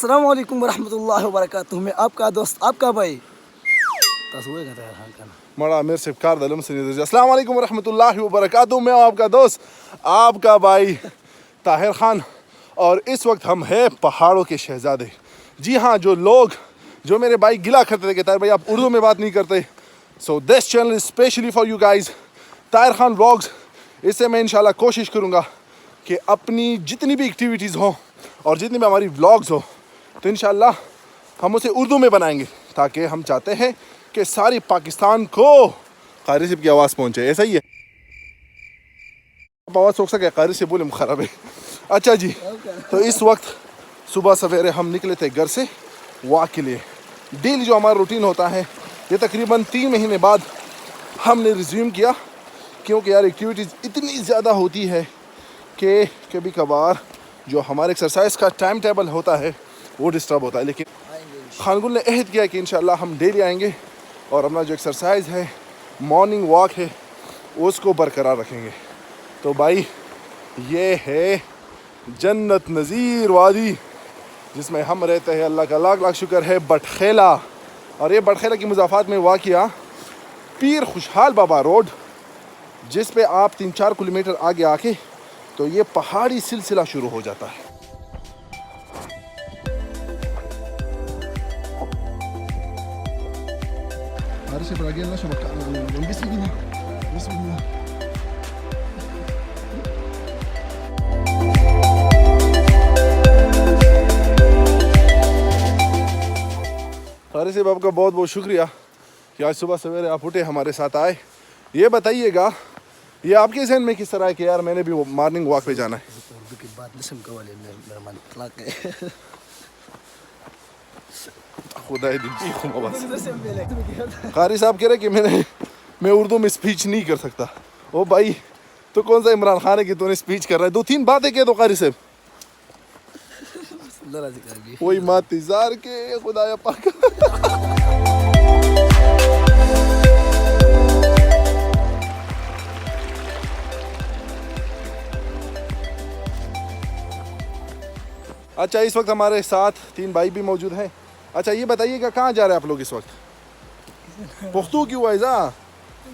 अस्सलाम वालेकुम वरहमतुल्लाहि वबरकातुहू। मैं आपका दोस्त आपका भाई मड़ा मेरे से कार दलम से अस्सलाम वालेकुम वरहमतुल्लाहि वबरकातुहू। मैं आपका दोस्त आपका भाई ताहिर खान और इस वक्त हम हैं पहाड़ों के शहजादे। जी हाँ, जो मेरे भाई गिला करते थे कि ताहिर भाई आप उर्दू में बात नहीं करते, so this channel is specially for you guys, Tahir Khan vlogs. इससे मैं इंशाल्लाह कोशिश करूँगा कि अपनी जितनी भी एक्टिविटीज़ हों और जितनी भी हमारी व्लॉग्स हो तो इंशाल्लाह हम उसे उर्दू में बनाएंगे, ताकि हम चाहते हैं कि सारी पाकिस्तान को कारी सिप की आवाज़ पहुँचे। ऐसा ही है, आप आवाज़ सोच सके कारी से बोले ख़राब है। अच्छा जी, तो इस वक्त सुबह सवेरे हम निकले थे घर से वॉक के लिए। डेली जो हमारा रूटीन होता है ये तकरीबन 3 महीने बाद हमने रिज्यूम किया, क्योंकि यार एक्टिविटीज़ इतनी ज़्यादा होती है कि कभी कभार जो हमारे एक्सरसाइज का टाइम टेबल होता है वो डिस्टर्ब होता है। लेकिन खानगुल ने अहद किया कि इंशाल्लाह हम डेली आएंगे और अपना जो एक्सरसाइज है, मॉर्निंग वॉक है, उसको बरकरार रखेंगे। तो भाई ये है जन्नत नज़ीर वादी जिसमें हम रहते हैं। अल्लाह का लाख लाख शुक्र है। बटखेला, और ये बटखेला की मुज़ाफ़ात में वाक़िया पीर खुशहाल बाबा रोड, जिस पे आप 3-4 किलोमीटर आगे आके तो ये पहाड़ी सिलसिला शुरू हो जाता है। कारी साहब आपका बहुत बहुत शुक्रिया कि आज सुबह सवेरे आप उठे हमारे साथ आए। ये बताइएगा, ये आपके जहन में किस तरह है कि यार मैंने भी मॉर्निंग वॉक पे जाना है? उर्दू की बात नहीं समझ वाले मेरा मन तलाक है। खुदा कारी साहब कह रहे कि मैं उर्दू में स्पीच नहीं कर सकता। ओ भाई, तो कौन सा इमरान खान है कि तूने स्पीच कर रहा है? 2-3 बातें कह दो कारी साहब। वही मातिजार के खुदाया पाक। अच्छा, इस वक्त हमारे साथ 3 भाई भी मौजूद हैं। अच्छा, ये बताइएगा कहाँ जा रहे हैं आप लोग इस वक्त? पुख्तू क्यों आइजा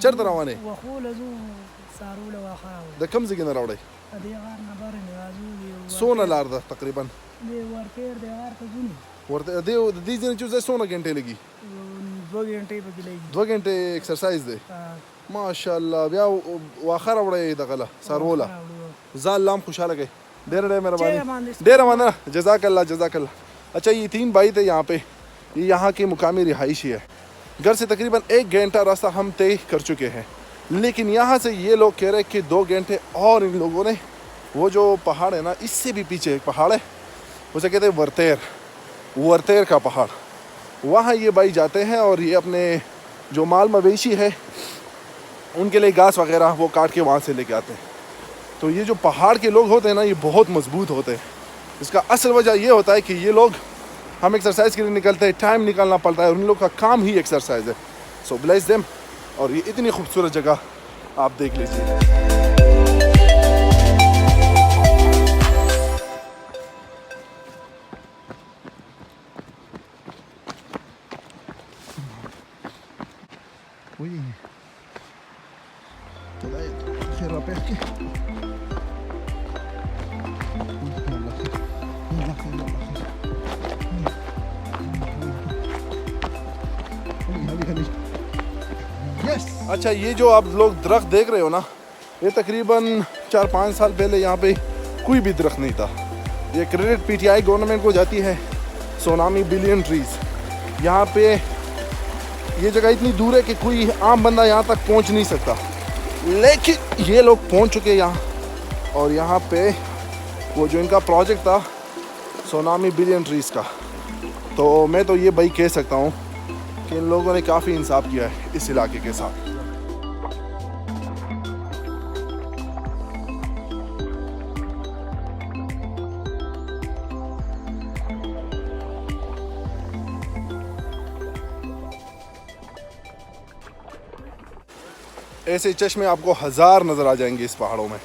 चढ़ रवाने द कम से कितना रावड़े सोना लार दा तकरीबन वर्ते दी दिन चूज़े सोना घंटे लगी 2 घंटे एक्सरसाइज दे माशाल्लाह। ब्या वाखा रावड़े दगला सारोला जाल लाम खुशहाल गए डेर मेरा डेर माना जज़ाकल्लाह। अच्छा, ये 3 भाई थे यहाँ पे, ये यहाँ के मुकामी रिहाइशी है। घर से तकरीबन 1 घंटा रास्ता हम तय कर चुके हैं, लेकिन यहाँ से ये लोग कह रहे हैं कि 2 घंटे और इन लोगों ने वो जो पहाड़ है ना, इससे भी पीछे एक पहाड़ है, उसे कहते हैं वर्तेर का पहाड़, वहाँ ये भाई जाते हैं और ये अपने जो माल मवेशी है उनके लिए घास वगैरह वो काट के वहाँ से लेके आते हैं। तो ये जो पहाड़ के लोग होते हैं ना, ये बहुत मजबूत होते हैं। इसका असल वजह ये होता है कि ये लोग, हम एक्सरसाइज के लिए निकलते हैं, टाइम निकालना पड़ता है और उन लोग का काम ही एक्सरसाइज है। सो ब्लेस देम। और ये इतनी खूबसूरत जगह आप देख लीजिए। अच्छा, ये जो आप लोग दरख्त देख रहे हो ना, ये तकरीबन 4-5 साल पहले यहाँ पे कोई भी दरख्त नहीं था। ये क्रेडिट पीटीआई गवर्नमेंट को जाती है, सोनामी बिलियन ट्रीज़। यहाँ पे ये जगह इतनी दूर है कि कोई आम बंदा यहाँ तक पहुँच नहीं सकता, लेकिन ये लोग पहुँच चुके यहाँ। और यहाँ पे वो जो इनका प्रोजेक्ट था सोनामी बिलियन ट्रीज़ का, तो मैं तो ये भाई कह सकता हूँ कि इन लोगों ने काफ़ी इंसाफ किया है इस इलाके के साथ। ऐसे चश्मे आपको 1000 नज़र आ जाएंगे इस पहाड़ों में।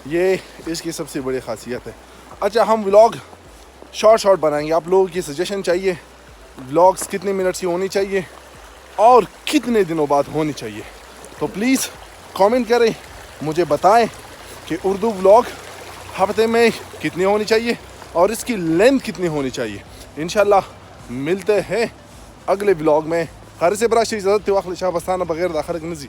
ये इसकी सबसे बड़ी खासियत है। अच्छा, हम व्लॉग शॉर्ट बनाएंगे। आप लोगों की सजेशन चाहिए, व्लॉग्स कितने मिनट्स की होनी चाहिए और कितने दिनों बाद होनी चाहिए। तो प्लीज़ कमेंट करें, मुझे बताएं कि उर्दू व्लॉग हफ्ते में कितनी होनी चाहिए और इसकी लेंथ कितनी होनी चाहिए। इंशाल्लाह मिलते हैं अगले व्लॉग में। खारिज से बराशी इजाज़त वाखिल शाह बस्ताना बगैर दाखिल नजी